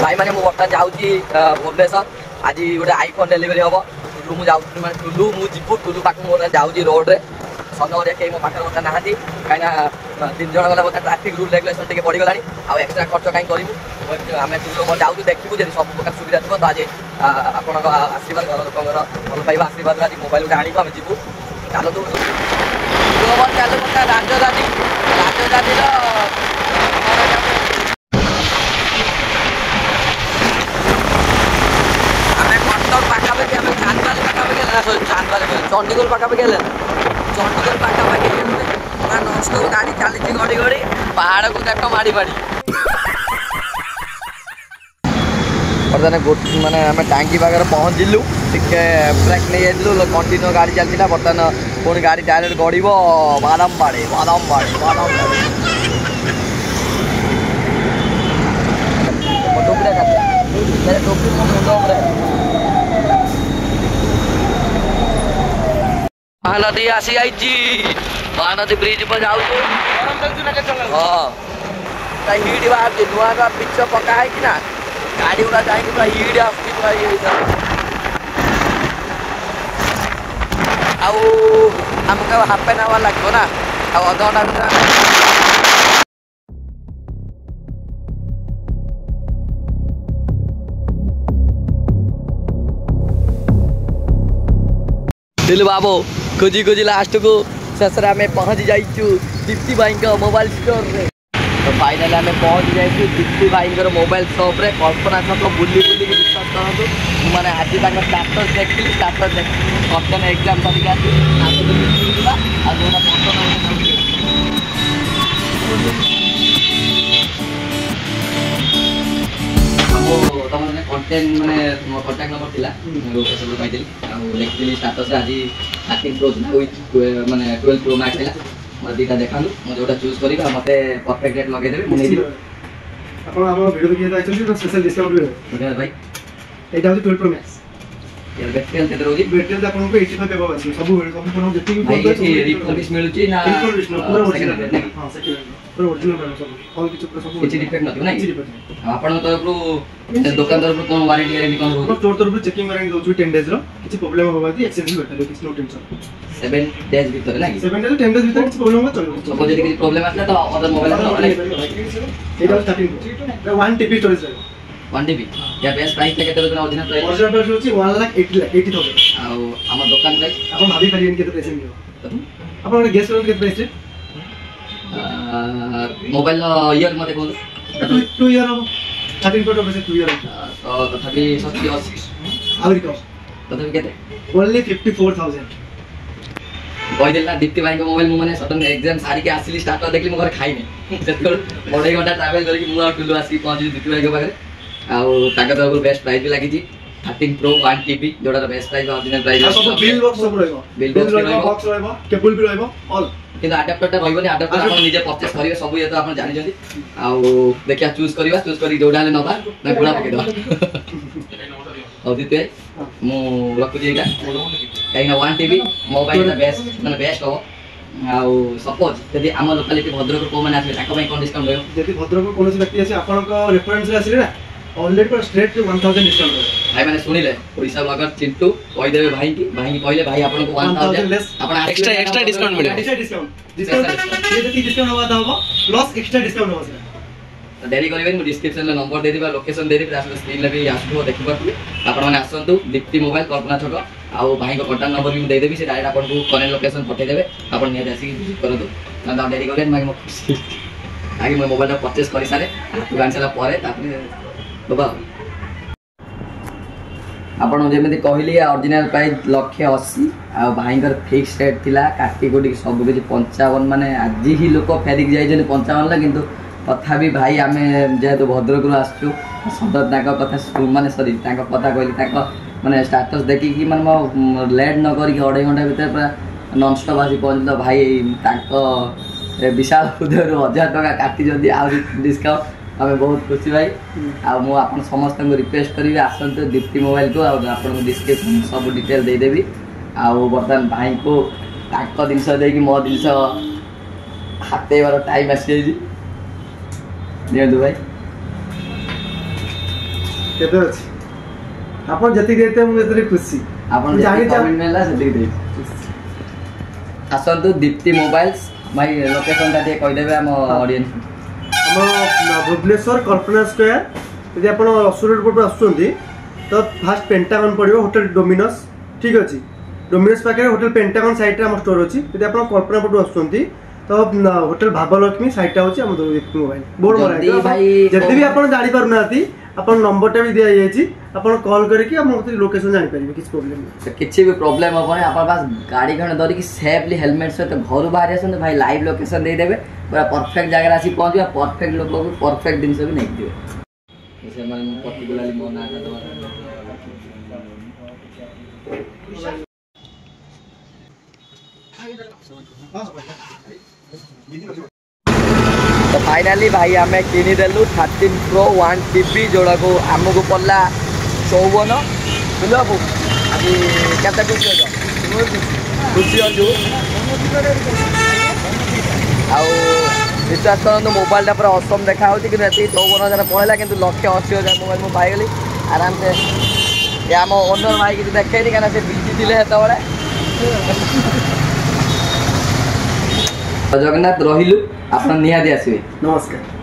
भाई मैंने बर्तमान जाऊँगी भुवनेश्वर आज गोटे आईफोन डेलीवरी हम टुलू मुझे टुलू मुझे टुलू पाख बर्तमान जाऊँगी रोड्रे सनगर कहीं मो पाखे बर्तमान ना कहीं 3 जन गला बर्तमान ट्राफिक रूल रेगुलेशन टे बढ़ीगला आउ एक्सट्रा खर्च कहीं करूँ आम टुलू जाऊँ देखू जब सब प्रकार सुविधा थी तो आज आपण आशीर्वाद घर लोक भल पाइबा आशीर्वाद आज मोबाइल गोटे आणु आम जीवु चलतु चलू राजधानी चंडीगढ़ पाखापाखि चंडीगढ़ पाखापाखि नष्ट गाड़ी चली गड़ी गड़ी पहाड़ को देख माड़ी माड़ी बर्तमान गोटे मैंने आम टांगी पाखे पहुँचलु टे ब्रेक नहीं जाइलु कंटिन्यू गाड़ी चलता बर्तमान पुणी गाड़ी डायरेक्ट गड़ बादामबाड़ी टोपी मुंड महानदी आसी जाइए महानदी ब्रिज पर जाऊँ हाँ हिट बाहर नुआ नुआ पिच पका है कि ना गाड़ी गुड़ा जाए पूरा हिट आमको हाफ एन आवर लगे ना अध घंटा दिलु बाबू खोजी खोजी लास्ट को शेष आम पहुँच जाइचु दीप्ति भाई मोबाइल स्टोर रे तो फाइनाली आम पहुँच जाइचु दीप्ति भाई मोबाइल शॉप रे कल्पना छक बुली बुली विश्वास करूँ मैंने आज स्टाटस देखी स्टाटस देख बर्तमान एग्जाम सरिक तुम कंटेंट मैंने कंटाक्ट नंबर थिला लोकेशन पाई देखी स्टाटस आज 13 प्रो माने 12 प्रो मैक्स थिला मैं दुटा देखा मुझे जोटा चूज करी मत परफेक्ट रेट लगे देबे मुझे आपण हम वीडियो के आइछन स्पेशल डिस्काउंट भी भाई एटा 12 प्रो मैक्स यार बैटरी केते रोजी बैटरी आपन को 85 पेबा अछि सब कोन जति भी भाई ये रिफर्बिश मिलुची ना रिफर्बिश पूरा ओरिजिनल हां सेकंड पूरा ओरिजिनल है सब ऑल किछ सब किछ डिफेक्ट नथि ना किछ डिफेक्ट आपन तरफ रो दुकान तरफ कोन वारंटी गारंटी कोन हो स्टोर तरफ चेकिंग वारंटी दो 10 डेज रो किछ प्रॉब्लम होबा दी एक्सचेंज बेटर किछ नो टेंशन 7 डेज भीतर ना 7 डेज 10 डेज भीतर किछ प्रॉब्लम हो चलो सपोज यदि किछ प्रॉब्लम आसला तो अदर मोबाइल एटा स्टार्टिंग 1 टीबी स्टोरेज है 1 टीबी या बेस्ट प्राइस केते रो ओरिजिनल प्राइस होची 1,80,000 आ हमर दुकान प्राइस आपण भाभी परियन केते प्राइस मिलो आपण गेस करो केते प्राइस मोबाइल ईयर मते बोल 2 ईयर 13 प्रो बसे 2 ईयर तो तथापि 70 आवरी को तथापि केते ओनली 54,000 कहदेला दीप्ति भाई को मोबाइल मैंने सडन एग्जाम सारी के आसिली स्टार्टर देखली मो घर खाइने सेतकर बड़े घंटा ट्रैवल करके मु टुलु आसी पहुंच दीप्ति भाई के पाखे आउ ताका तरफ बेस्ट प्राइस भी लागी 13 प्रो 1 टीबी जोड़ा बेस्ट प्राइस ओरिजिनल प्राइस सब बिल बॉक्स सब रहबो बिल बॉक्स रहबो केबल भी रहबो ऑल किंतु अडैप्टरटा रहबोनी अडैप्टर आपण निजे परचेस करिवे सब ये तो आपण जानि जंदी आउ देखिया चूज करी जोड़ा ले नबा ना गुडा पके दो औदिते मु रखु जेगा कहीं 1 टीबी मोबाइल बेस्ट माने बेस्ट हो आउ सपोज यदि आम लोकालिटी भद्रक को माने आसे ताको कोन डिस्काउंट रहयो यदि भद्रक कोनोसी व्यक्ति आसे आपण को रेफरेंस रे आसिले ना ऑलरेडी पर स्ट्रेट 1000 डिस्काउंट रहयो भाई माने सुनिले ओडिसा ब्लॉगर चिंटू कहि देबे भाई की कहले भाई आपण को 1000 लेस आपण एक्स्ट्रा डिस्काउंट मिले एक्स्ट्रा डिस्काउंट ये जति डिस्काउंट होवा दाओ प्लस एक्स्ट्रा डिस्काउंट होवा से डेरी करिवे मु डिस्क्रिप्शन ले नंबर दे दिबा लोकेशन दे दिबा आसे स्क्रीन ले भी आसबो देखि पारबे आपण माने आसंतु दीप्ति मोबाइल कल्पना छक आउ भाई को कांटेक्ट नंबर भी दे देबी से डायरेक्ट आपण को करेंट लोकेशन पठे देबे आपण निया आसी विजिट करदो ना डेरी करेन मागे मो आगे मो मोबाइल परचेस करि सारे दुकान चला परे तापरे बाबा आपण जेमिति कहली ओरिजिनल प्राइस 180 आ भाई कर फिक्स रेट थिला काटी कोटी सब किछि 55 माने आज ही लोक फेरिक जाय जने 55 ला किंतु तथापि भाई आम जेहेतु भद्रक आसचु सदर कथा माने सरी कथा कहली माने स्टाटस देखिकी माने लेट न करी 2.5 घंटा भीतर पूरा नॉन स्टॉप आसी पहुँच तो भाई विशाल हृदय 1000 टका काटी जल्दी आ डिस्काउंट आम बहुत खुशी भाई आप समस्त रिक्वेस्ट करी आसतु दीप्ति मोबाइल को आपको डिस्क्रिप्शन सब डिटेल देदेवी आउ बर्तमान भाई को जिनस देकी मो जिनस हाथेबार टाइम आसी दिंतु भाई କେତେ ଅଛି ଆପଣ ଯେତିକି ଦେଇତେ ମୁଁ ଏତେ ଖୁସି ଆପଣ ଜାଣି କମେଣ୍ଟ ମିଳିଲା ସେତିକି ଦେଇ ଆସନ୍ତୁ ଦୀପ୍ତି ମୋବାଇଲ୍ସ ଭାଇ ଲୋକେସନଟା ଟିକେ କହିଦେବେ ଆମ ଅଡ଼ିଏନ୍ସ। ଆମ ଭୁବନେଶ୍ୱର କଳ୍ପନା ସ୍କୋୟାର ଯଦି ଆପଣ ରସୁଲଗଡ଼ ପଟୁ ଆସୁଛନ୍ତି ତ ଫାଷ୍ଟ ପେଣ୍ଟାଗନ୍ ପଡ଼ିବ ହୋଟେଲ ଡୋମିନସ୍ ଠିକ୍ ଅଛି। ଡୋମିନସ୍ ପାଖରେ ହୋଟେଲ ପେଣ୍ଟାଗନ୍ ସାଇଡ଼୍ରେ ଆମ ଷ୍ଟୋର୍ ଅଛି। ଯଦି ଆପଣ କଳ୍ପନା ପଟୁ ଆସୁଛନ୍ତି ତ ହୋଟେଲ ଭାବଲକ୍ଷ୍ମୀ ସାଇଟ୍ଟା ହେଉଛି ଆମ ଦୀପ୍ତି ମୋବାଇଲ ବୋର୍ଡ ମରା ଯଦି ବି ଆପଣ ଜାଣିପାରୁନାହାନ୍ତି ଆପଣ ନମ୍ବରଟା ବି ଦିଆଯାଇଛି ଆପଣ କଲ୍ କରିକି ଆମ ଲୋକେସନ୍ ଜାଣିପାରିବେ କିଛି ପ୍ରୋବ୍ଲେମ୍ ନାହିଁ। କିଛି ବି ପ୍ରୋବ୍ଲେମ୍ ହେବନି ଆପଣ ବାସ୍ ଗାଡ଼ି ଖଣ୍ଡେ ଧରିକି ସେଫଲି ହେଲମେଟ୍ ସହିତ ଘରୁ ବାହାରି ଆସନ୍ତୁ ଭାଇ ଲାଇଭ୍ ଲୋକେସନ୍ ଦେଇଦେବେ ପୁରା ପରଫେକ୍ଟ ଜାଗାରେ ଆସି ପହଞ୍ଚିବା ପରଫେକ୍ଟ ଲୋକକୁ ପରଫେକ୍ଟ ଜିନିଷ ବି ନେଇକି ଯିବେ। ସେମାନେ ପର୍ଟିକୁଲାରଲି ମୋ ନାଁଟା ଦେବା तो फाइनाली भाई आम किनीदेलु 13 Pro 1 TB जोड़ा को आमको पड़ा 54 बुझे बाबू अभी केते खुशी अच्छे खुशी अच्छु आउ विश्वास करूँ मोबाइलटा पूरा असम देखा कि 54,000 पड़ेगा कि 180,000 मोबाइल मुझे पाइगली आराम से ये आम ओनर भाई किसी देखेनी क्या से बिजी थे हेतु जगन्नाथ रहिलु आप निहाती आसवे। नमस्कार।